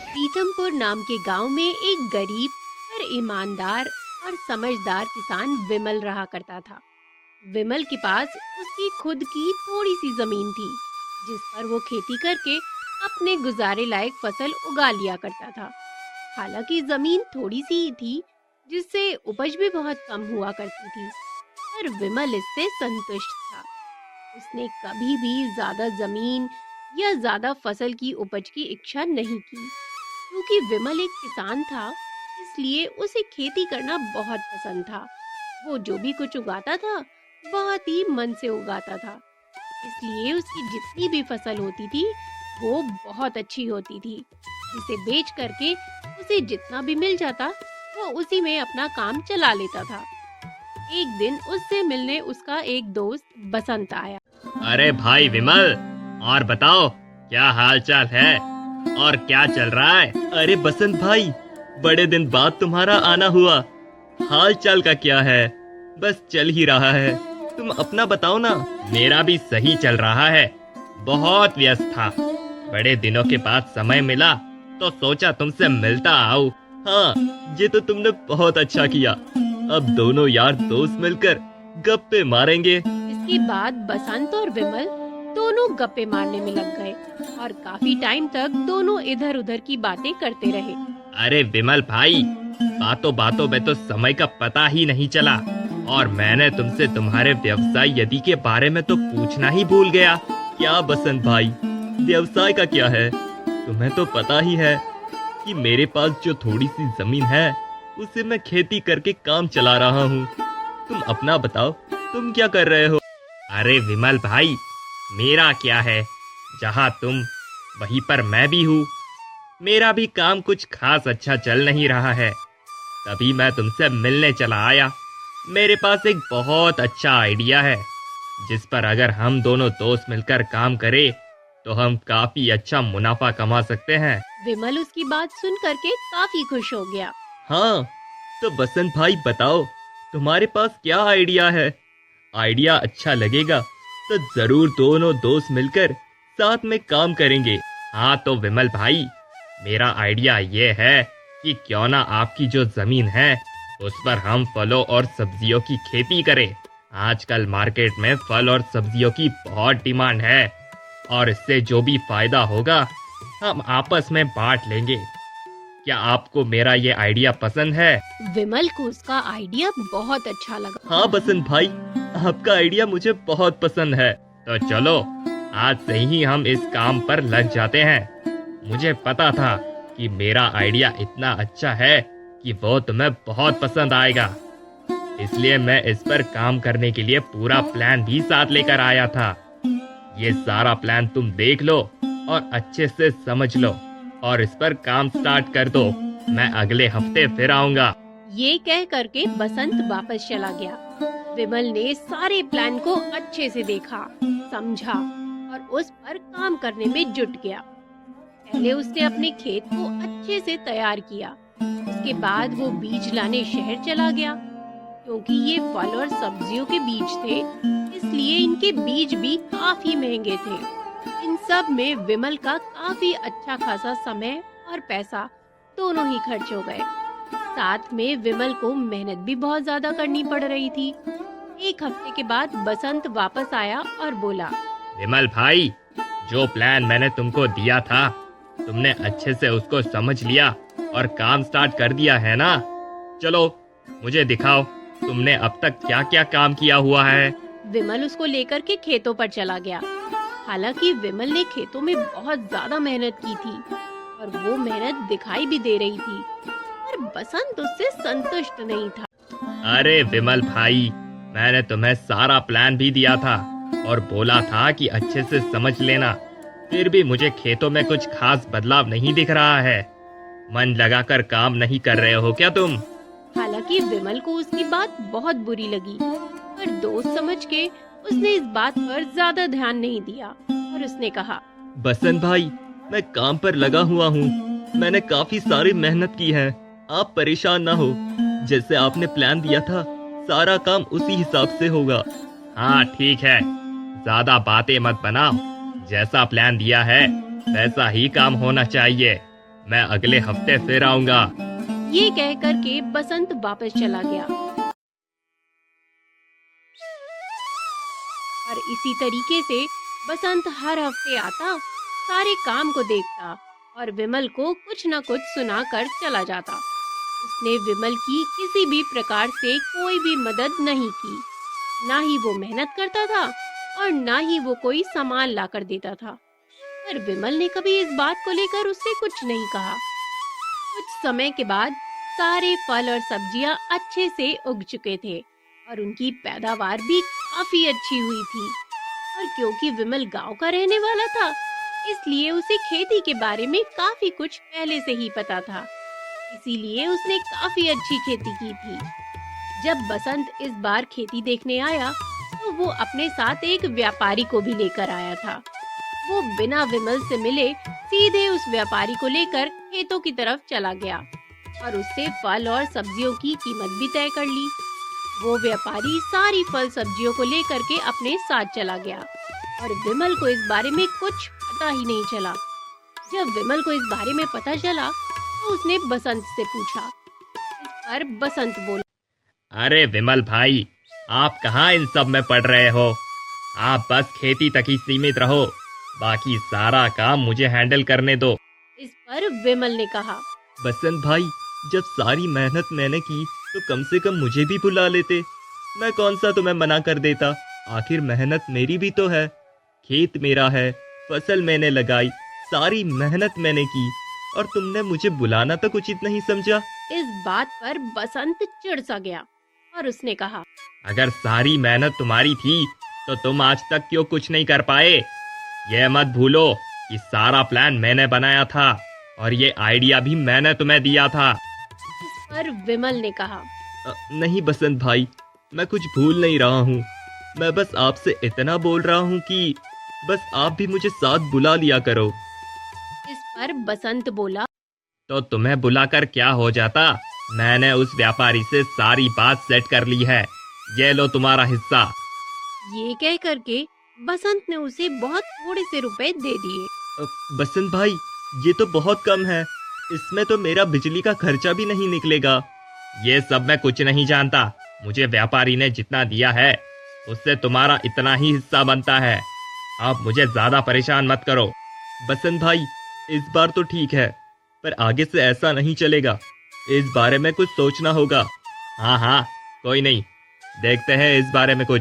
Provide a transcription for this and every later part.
पीतमपुर नाम के गांव में एक गरीब पर ईमानदार और समझदार किसान विमल रहा करता था। विमल के पास उसकी खुद की थोड़ी सी जमीन थी, जिस पर वो खेती करके अपने गुजारे लायक फसल उगा लिया करता था। हालांकि जमीन थोड़ी सी ही थी, जिससे उपज भी बहुत कम हुआ करती थी, पर विमल इससे संतुष्ट था। उसने कभी भी ज्यादा जमीन या ज्यादा फसल की उपज की इच्छा नहीं की। क्योंकि विमल एक किसान था, इसलिए उसे खेती करना बहुत पसंद था। वो जो भी कुछ उगाता था, बहुत ही मन से उगाता था। इसलिए उसकी जितनी भी फसल होती थी, वो बहुत अच्छी होती थी, जिसे बेच करके उसे जितना भी मिल जाता, वो उसी में अपना काम चला लेता था। एक दिन उससे मिलने उसका एक दोस्त बसंत आया। अरे भाई विमल, और बताओ क्या हाल चाल है और क्या चल रहा है। अरे बसंत भाई, बड़े दिन बाद तुम्हारा आना हुआ। हाल चाल का क्या है, बस चल ही रहा है। तुम अपना बताओ ना। मेरा भी सही चल रहा है, बहुत व्यस्त था। बड़े दिनों के बाद समय मिला तो सोचा तुमसे मिलता आऊं। हाँ, ये तो तुमने बहुत अच्छा किया। अब दोनों यार दोस्त मिलकर गप्पे मारेंगे। इसके बाद बसंत और विमल दोनों गप्पे मारने में लग गए और काफी टाइम तक दोनों इधर उधर की बातें करते रहे। अरे विमल भाई, बातों बातों में तो समय का पता ही नहीं चला, और मैंने तुमसे तुम्हारे व्यवसाय यदि के बारे में तो पूछना ही भूल गया। क्या बसंत भाई, व्यवसाय का क्या है? तुम्हें तो पता ही है कि मेरे पास जो थोड़ी सी जमीन है, उसे मैं खेती करके काम चला रहा हूँ। तुम अपना बताओ, तुम क्या कर रहे हो? अरे विमल भाई, मेरा क्या है, जहाँ तुम वहीं पर मैं भी हूँ। मेरा भी काम कुछ खास अच्छा चल नहीं रहा है, तभी मैं तुमसे मिलने चला आया। मेरे पास एक बहुत अच्छा आइडिया है, जिस पर अगर हम दोनों दोस्त मिलकर काम करें तो हम काफी अच्छा मुनाफा कमा सकते हैं। विमल उसकी बात सुन करके काफी खुश हो गया। हाँ, तो बसंत भाई बताओ, तुम्हारे पास क्या आइडिया है? आइडिया अच्छा लगेगा तो जरूर दोनों दोस्त मिलकर साथ में काम करेंगे। हाँ तो विमल भाई, मेरा आइडिया ये है कि क्यों ना आपकी जो जमीन है, उस पर हम फलों और सब्जियों की खेती करें। आजकल मार्केट में फल और सब्जियों की बहुत डिमांड है, और इससे जो भी फायदा होगा हम आपस में बांट लेंगे। क्या आपको मेरा ये आइडिया पसंद है? विमल को उसका आइडिया बहुत अच्छा लगा। हाँ बसंत भाई, आपका आइडिया मुझे बहुत पसंद है। तो चलो आज से ही हम इस काम पर लग जाते हैं। मुझे पता था कि मेरा आइडिया इतना अच्छा है कि वो तुम्हें बहुत पसंद आएगा, इसलिए मैं इस पर काम करने के लिए पूरा प्लान भी साथ लेकर आया था। ये सारा प्लान तुम देख लो और अच्छे से समझ लो, और इस पर काम स्टार्ट कर दो। मैं अगले हफ्ते फिर आऊंगा। ये कह करके बसंत वापस चला गया। विमल ने सारे प्लान को अच्छे से देखा, समझा और उस पर काम करने में जुट गया। पहले उसने अपने खेत को अच्छे से तैयार किया। उसके बाद वो बीज लाने शहर चला गया। क्योंकि ये फल और सब्जियों के बीज थे, इसलिए इनके बीज भी काफी महंगे थे। इन सब में विमल का काफी अच्छा खासा समय और पैसा दोनों ही खर्च हो गए। साथ में विमल को मेहनत भी बहुत ज्यादा करनी पड़ रही थी। एक हफ्ते के बाद बसंत वापस आया और बोला, विमल भाई, जो प्लान मैंने तुमको दिया था, तुमने अच्छे से उसको समझ लिया और काम स्टार्ट कर दिया है ना? चलो मुझे दिखाओ, तुमने अब तक क्या क्या काम किया हुआ है। विमल उसको लेकर के खेतों पर चला गया। हालांकि विमल ने खेतों में बहुत ज्यादा मेहनत की थी और वो मेहनत दिखाई भी दे रही थी, पर बसंत उससे संतुष्ट नहीं था। अरे विमल भाई, मैंने तुम्हें सारा प्लान भी दिया था और बोला था कि अच्छे से समझ लेना, फिर भी मुझे खेतों में कुछ खास बदलाव नहीं दिख रहा है। मन लगाकर काम नहीं कर रहे हो क्या तुम? हालांकि विमल को उसकी बात बहुत बुरी लगी, पर दोस्त समझ के उसने इस बात पर ज्यादा ध्यान नहीं दिया और उसने कहा, बसंत भाई, मैं काम पर लगा हुआ हूँ। मैंने काफी सारी मेहनत की है। आप परेशान ना हो, जैसे आपने प्लान दिया था सारा काम उसी हिसाब से होगा। हाँ ठीक है, ज्यादा बातें मत बनाओ। जैसा प्लान दिया है वैसा ही काम होना चाहिए। मैं अगले हफ्ते फिर आऊंगा। ये कह करके बसंत वापस चला गया और इसी तरीके से बसंत हर हफ्ते आता, सारे काम को देखता और विमल को कुछ न कुछ सुनाकर चला जाता। उसने विमल की किसी भी प्रकार से कोई भी मदद नहीं की। ना ही वो मेहनत करता था और ना ही वो कोई सामान लाकर देता था। पर विमल ने कभी इस बात को लेकर उससे कुछ नहीं कहा। कुछ समय के बाद सारे फल और सब्जियां अच्छे से उग चुके थे और उनकी पैदावार भी काफी अच्छी हुई थी। और क्योंकि विमल गांव का रहने वाला था, इसलिए उसे खेती के बारे में काफी कुछ पहले से ही पता था। इसीलिए उसने काफी अच्छी खेती की थी। जब बसंत इस बार खेती देखने आया, तो वो अपने साथ एक व्यापारी को भी लेकर आया था। वो बिना विमल से मिले सीधे उस व्यापारी को लेकर खेतों की तरफ चला गया और उससे फल और सब्जियों की कीमत भी तय कर ली। वो व्यापारी सारी फल सब्जियों को लेकर के अपने साथ चला गया और विमल को इस बारे में कुछ पता ही नहीं चला। जब विमल को इस बारे में पता चला, तो उसने बसंत से पूछा। इस पर बसंत बोला, अरे विमल भाई, आप कहाँ इन सब में पड़ रहे हो? आप बस खेती तक ही सीमित रहो, बाकी सारा काम मुझे हैंडल करने दो। इस पर विमल ने कहा, बसंत भाई, जब सारी मेहनत मैंने की तो कम से कम मुझे भी बुला लेते। मैं कौन सा तुम्हें मना कर देता? आखिर मेहनत मेरी भी तो है। खेत मेरा है, फसल मैंने लगाई, सारी मेहनत मैंने की और तुमने मुझे बुलाना तक उचित नहीं समझा। इस बात पर बसंत चिढ़ सा गया और उसने कहा, अगर सारी मेहनत तुम्हारी थी तो तुम आज तक क्यों कुछ नहीं कर पाए? यह मत भूलो कि सारा प्लान मैंने बनाया था और ये आइडिया भी मैंने तुम्हें दिया था। इस पर विमल ने कहा, नहीं बसंत भाई, मैं कुछ भूल नहीं रहा हूँ। मैं बस आपसे इतना बोल रहा हूँ कि बस आप भी मुझे साथ बुला लिया करो। इस पर बसंत बोला, तो तुम्हें बुलाकर क्या हो जाता? मैंने उस व्यापारी से सारी बात सेट कर ली है। ये लो तुम्हारा हिस्सा। ये कह करके बसंत ने उसे बहुत थोड़े से रुपए दे दिए। बसंत भाई, ये तो बहुत कम है। इसमें तो मेरा बिजली का खर्चा भी नहीं निकलेगा। ये सब मैं कुछ नहीं जानता। मुझे व्यापारी ने जितना दिया है उससे तुम्हारा इतना ही हिस्सा बनता है। आप मुझे ज्यादा परेशान मत करो। बसंत भाई, इस बार तो ठीक है, पर आगे से ऐसा नहीं चलेगा। इस बारे में कुछ सोचना होगा। हाँ हाँ, कोई नहीं, देखते हैं इस बारे में कुछ।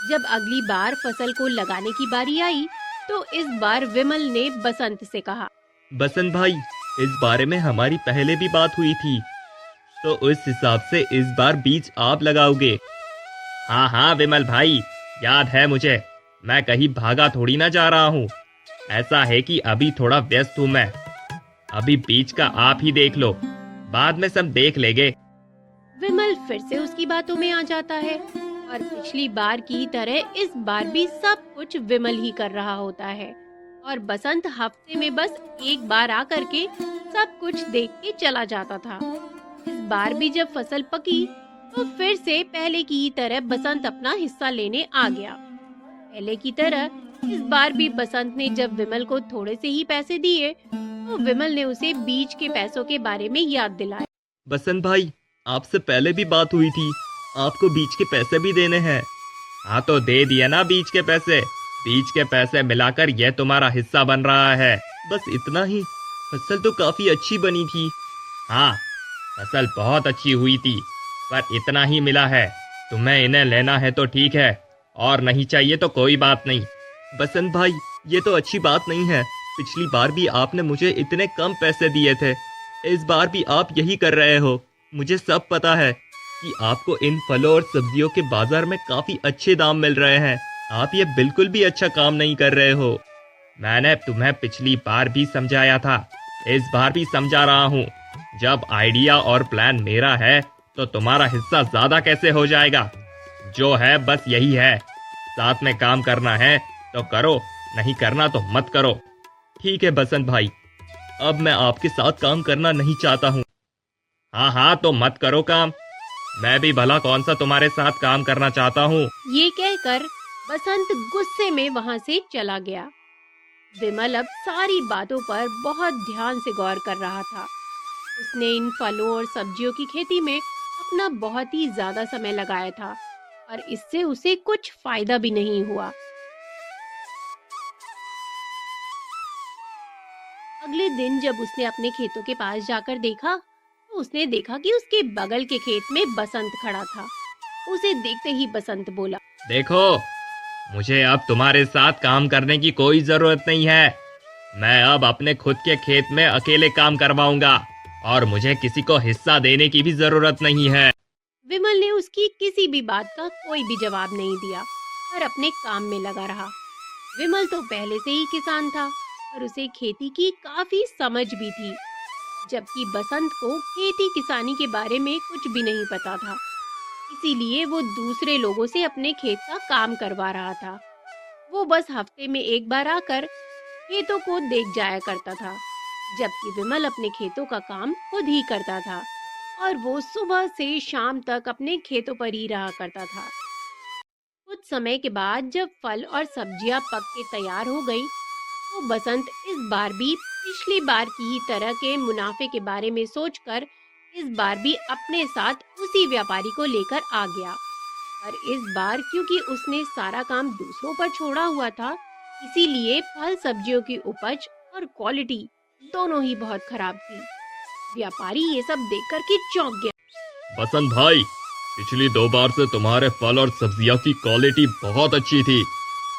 जब अगली बार फसल को लगाने की बारी आई, तो इस बार विमल ने बसंत से कहा, बसंत भाई, इस बारे में हमारी पहले भी बात हुई थी, तो उस हिसाब से इस बार बीज आप लगाओगे। हाँ हाँ विमल भाई, याद है मुझे। मैं कहीं भागा थोड़ी ना जा रहा हूँ। ऐसा है कि अभी थोड़ा व्यस्त हूँ मैं। अभी बीज का आप ही देख लो, बाद में सब देख लेंगे। विमल फिर से उसकी बातों में आ जाता है और पिछली बार की तरह इस बार भी सब कुछ विमल ही कर रहा होता है और बसंत हफ्ते में बस एक बार आकर के सब कुछ देख के चला जाता था। इस बार भी जब फसल पकी, तो फिर से पहले की ही तरह बसंत अपना हिस्सा लेने आ गया। पहले की तरह इस बार भी बसंत ने जब विमल को थोड़े से ही पैसे दिए, तो विमल ने उसे बीज के पैसों के बारे में याद दिलाया। बसंत भाई, आपसे पहले भी बात हुई थी, आपको बीज के पैसे भी देने हैं। हाँ तो दे दिया ना बीज के पैसे। बीज के पैसे मिलाकर यह तुम्हारा हिस्सा बन रहा है। बस इतना ही। फसल तो काफी अच्छी बनी थी। हाँ, फसल बहुत अच्छी हुई थी, पर इतना ही मिला है। तुम्हें इन्हें लेना है तो ठीक है, और नहीं चाहिए तो कोई बात नहीं। बसंत भाई, ये तो अच्छी बात नहीं है। पिछली बार भी आपने मुझे इतने कम पैसे दिए थे, इस बार भी आप यही कर रहे हो। मुझे सब पता है कि आपको इन फलों और सब्जियों के बाजार में काफी अच्छे दाम मिल रहे हैं। आप ये बिल्कुल भी अच्छा काम नहीं कर रहे हो। मैंने तुम्हें पिछली बार भी समझाया था, इस बार भी समझा रहा हूँ। जब आइडिया और प्लान मेरा है, तो तुम्हारा हिस्सा ज्यादा कैसे हो जाएगा? जो है बस यही है। साथ में काम करना है तो करो, नहीं करना तो मत करो। ठीक है बसंत भाई, अब मैं आपके साथ काम करना नहीं चाहता हूँ। हाँ हाँ, तो मत करो काम। मैं भी भला कौन सा तुम्हारे साथ काम करना चाहता हूँ। ये कहकर बसंत गुस्से में वहाँ से चला गया। विमल अब सारी बातों पर बहुत ध्यान से गौर कर रहा था। उसने इन फलों और सब्जियों की खेती में अपना बहुत ही ज्यादा समय लगाया था और इससे उसे कुछ फायदा भी नहीं हुआ। अगले दिन जब उसने अपने खेतों के पास जाकर देखा तो उसने देखा कि उसके बगल के खेत में बसंत खड़ा था। उसे देखते ही बसंत बोला, देखो, मुझे अब तुम्हारे साथ काम करने की कोई जरूरत नहीं है। मैं अब अपने खुद के खेत में अकेले काम करवाऊंगा और मुझे किसी को हिस्सा देने की भी जरूरत नहीं है। विमल ने उसकी किसी भी बात का कोई भी जवाब नहीं दिया और अपने काम में लगा रहा। विमल तो पहले से ही किसान था और उसे खेती की काफी समझ भी थी, जबकि बसंत को खेती किसानी के बारे में कुछ भी नहीं पता था। इसीलिए वो दूसरे लोगों से अपने खेत का काम करवा रहा था। वो बस हफ्ते में एक बार आकर खेतों को देख जाया करता था, जबकि विमल अपने खेतों का काम खुद ही करता था और वो सुबह से शाम तक अपने खेतों पर ही रहा करता था। कुछ समय के बाद जब फल और सब्जियां पक के तैयार हो गई, तो बसंत इस बार भी पिछली बार की ही तरह के मुनाफे के बारे में सोचकर इस बार भी अपने साथ उसी व्यापारी को लेकर आ गया। और इस बार क्योंकि उसने सारा काम दूसरों पर छोड़ा हुआ था, इसीलिए फल सब्जियों की उपज और क्वालिटी दोनों ही बहुत खराब थी। व्यापारी ये सब देखकर के चौंक गया। बसंत भाई, पिछली 2 बार से तुम्हारे फल और सब्जियों की क्वालिटी बहुत अच्छी थी,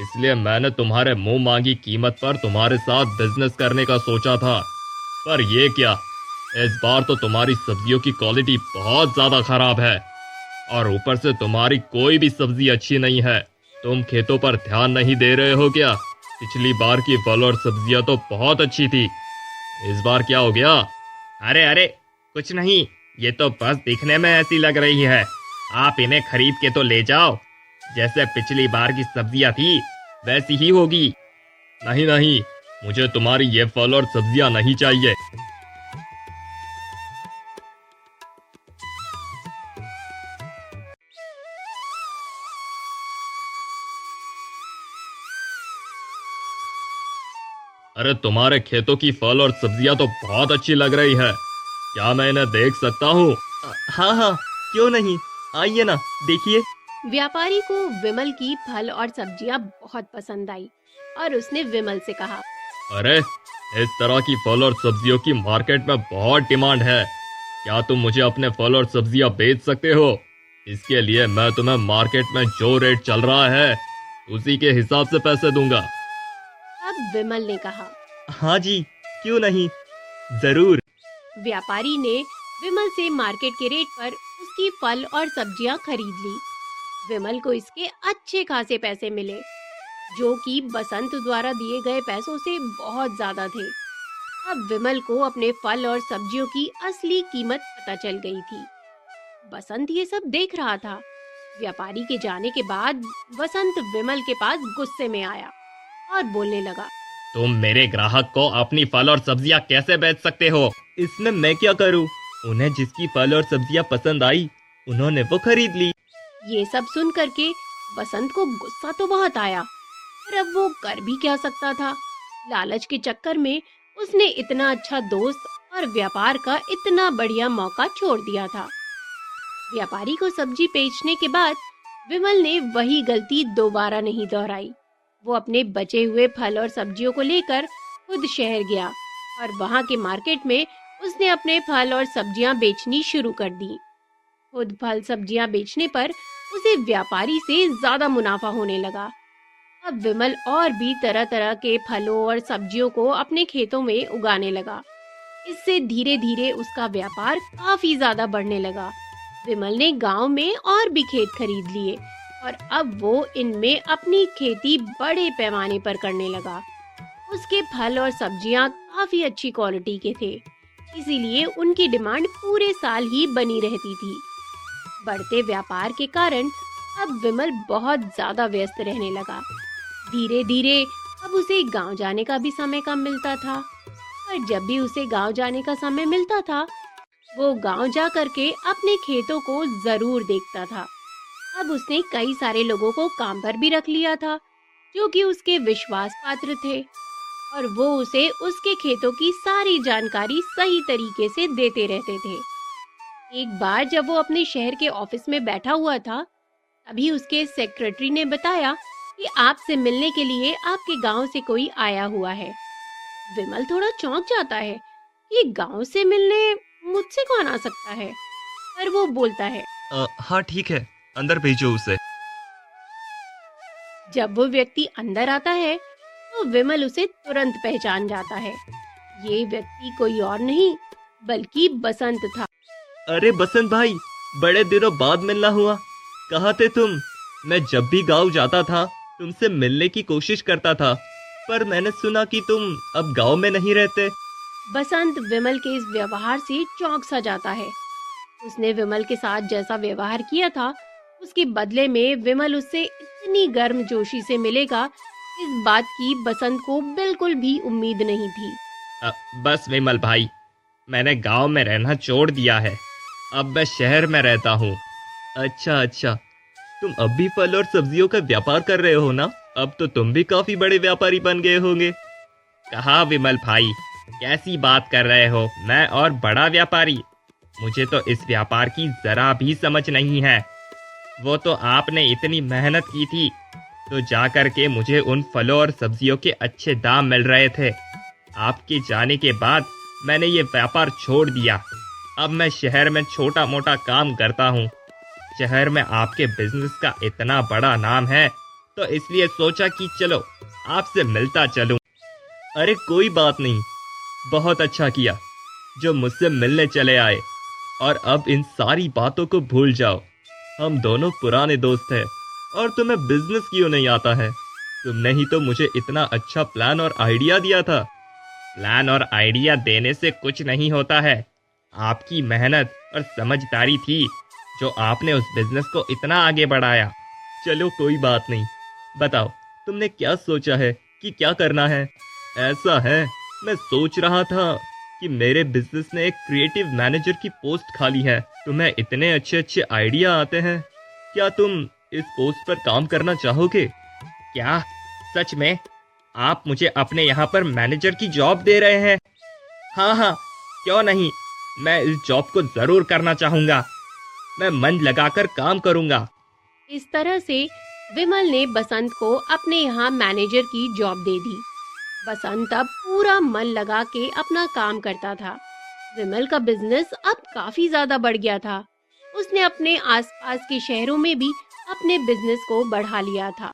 इसलिए मैंने तुम्हारे मुंह मांगी कीमत पर तुम्हारे साथ बिजनेस करने का सोचा था। पर ये क्या, इस बार तो तुम्हारी सब्जियों की क्वालिटी बहुत ज्यादा खराब है और ऊपर से तुम्हारी कोई भी सब्जी अच्छी नहीं है। तुम खेतों पर ध्यान नहीं दे रहे हो क्या? पिछली बार की फल और सब्जियां तो बहुत अच्छी थी, इस बार क्या हो गया? अरे अरे, कुछ नहीं, ये तो बस दिखने में ऐसी लग रही है। आप इन्हें खरीद के तो ले जाओ, जैसे पिछली बार की सब्जियां थी वैसी ही होगी। नहीं नहीं, मुझे तुम्हारी ये फल और सब्जियां नहीं चाहिए। अरे तुम्हारे खेतों की फल और सब्जियां तो बहुत अच्छी लग रही है, क्या मैं इन्हें देख सकता हूँ? हाँ हाँ, क्यों नहीं, आइए ना, देखिए। व्यापारी को विमल की फल और सब्जियां बहुत पसंद आई और उसने विमल से कहा, अरे, इस तरह की फल और सब्जियों की मार्केट में बहुत डिमांड है। क्या तुम मुझे अपने फल और सब्जियां बेच सकते हो? इसके लिए मैं तुम्हें मार्केट में जो रेट चल रहा है उसी के हिसाब से पैसे दूंगा। अब विमल ने कहा। हाँ जी, क्यों नहीं, जरूर। व्यापारी ने विमल से मार्केट के रेट पर उसकी फल और सब्जियां खरीद ली। विमल को इसके अच्छे खासे पैसे मिले, जो कि बसंत द्वारा दिए गए पैसों से बहुत ज्यादा थे। अब विमल को अपने फल और सब्जियों की असली कीमत पता चल गई थी। बसंत ये सब देख रहा था। व्यापारी के जाने के बाद बसंत विमल के पास गुस्से में आया और बोलने लगा, तुम मेरे ग्राहक को अपनी फल और सब्जियां कैसे बेच सकते हो? इसमें मैं क्या करूं? उन्हें जिसकी फल और सब्जियां पसंद आई, उन्होंने वो खरीद ली। ये सब सुन करके बसंत को गुस्सा तो बहुत आया, पर अब वो कर भी क्या सकता था। लालच के चक्कर में उसने इतना अच्छा दोस्त और व्यापार का इतना बढ़िया मौका छोड़ दिया था। व्यापारी को सब्जी बेचने के बाद विमल ने वही गलती दोबारा नहीं दोहराई। वो अपने बचे हुए फल और सब्जियों को लेकर खुद शहर गया और वहां के मार्केट में उसने अपने फल और सब्जियां बेचनी शुरू कर दी। खुद फल सब्जियां बेचने पर उसे व्यापारी से ज्यादा मुनाफा होने लगा। अब विमल और भी तरह तरह के फलों और सब्जियों को अपने खेतों में उगाने लगा। इससे धीरे धीरे उसका व्यापार काफी ज्यादा बढ़ने लगा। विमल ने गांव में और भी खेत खरीद लिए और अब वो इनमें अपनी खेती बड़े पैमाने पर करने लगा। उसके फल और सब्जियां काफी अच्छी क्वालिटी के थे, इसीलिए उनकी डिमांड पूरे साल ही बनी रहती थी। बढ़ते व्यापार के कारण अब विमल बहुत ज्यादा व्यस्त रहने लगा। धीरे धीरे अब उसे गांव जाने का भी समय कम मिलता था, पर जब भी उसे गांव जाने का समय मिलता था, वो गांव जा करके अपने खेतों को जरूर देखता था। अब उसने कई सारे लोगों को काम पर भी रख लिया था, जो कि उसके विश्वास पात्र थे। और वो उसे उसके खेतों की सारी जानकारी सही तरीके से देते रहते थे। एक बार जब वो अपने शहर के ऑफिस में बैठा हुआ था, तभी उसके सेक्रेटरी ने बताया कि आपसे मिलने के लिए आपके गांव से कोई आया हुआ है। विमल थोड़ा चौंक जाता है कि गांव से मिलने मुझसे कौन आ सकता है, पर वो बोलता है। हाँ ठीक है, अंदर भेजो उसे। जब वो व्यक्ति अंदर आता है तो विमल उसे तुरंत पहचान जाता है। ये व्यक्ति कोई और नहीं बल्कि बसंत था। अरे बसंत भाई, बड़े दिनों बाद मिलना हुआ। कहाँ थे तुम? मैं जब भी गांव जाता था तुमसे मिलने की कोशिश करता था, पर मैंने सुना कि तुम अब गांव में नहीं रहते। बसंत विमल के इस व्यवहार से चौंक सा जाता है। उसने विमल के साथ जैसा व्यवहार किया था, उसके बदले में विमल उससे इतनी गर्मजोशी से मिलेगा, इस बात की बसंत को बिल्कुल भी उम्मीद नहीं थी। बस विमल भाई, मैंने गांव में रहना छोड़ दिया है। अब मैं शहर में रहता हूँ। अच्छा अच्छा, तुम अब भी फल और सब्जियों का व्यापार कर रहे हो ना? अब तो तुम भी काफी बड़े व्यापारी बन गए होंगे। कहा विमल भाई, कैसी बात कर रहे हो? मैं और बड़ा व्यापारी? मुझे तो इस व्यापार की जरा भी समझ नहीं है। वो तो आपने इतनी मेहनत की थी तो जा कर के मुझे उन फलों और सब्जियों के अच्छे दाम मिल रहे थे। आपके जाने के बाद मैंने ये व्यापार छोड़ दिया। अब मैं शहर में छोटा मोटा काम करता हूँ। शहर में आपके बिजनेस का इतना बड़ा नाम है तो इसलिए सोचा कि चलो आपसे मिलता चलूं। अरे कोई बात नहीं, बहुत अच्छा किया जो मुझसे मिलने चले आए। और अब इन सारी बातों को भूल जाओ। हम दोनों पुराने दोस्त हैं। और तुम्हें बिजनेस क्यों नहीं आता है? तुमने ही तो मुझे इतना अच्छा प्लान और आइडिया दिया था। प्लान और आइडिया देने से कुछ नहीं होता है। आपकी मेहनत और समझदारी थी जो आपने उस बिजनेस को इतना आगे बढ़ाया। चलो कोई बात नहीं, बताओ तुमने क्या सोचा है कि क्या करना है? ऐसा है, मैं सोच रहा था कि मेरे बिजनेस में एक क्रिएटिव मैनेजर की पोस्ट खाली है। तुम्हें इतने अच्छे अच्छे आइडिया आते हैं, क्या तुम इस पोस्ट पर काम करना चाहोगे? क्या सच में आप मुझे अपने यहाँ पर मैनेजर की जॉब दे रहे हैं? हाँ हाँ, क्यों नहीं, मैं इस जॉब को जरूर करना चाहूंगा। मैं मन लगाकर काम करूंगा। इस तरह से विमल ने बसंत को अपने यहाँ मैनेजर की जॉब दे दी। बसंत अब पूरा मन लगा के अपना काम करता था। विमल का बिजनेस अब काफी ज्यादा बढ़ गया था। उसने अपने आसपास के शहरों में भी अपने बिजनेस को बढ़ा लिया था।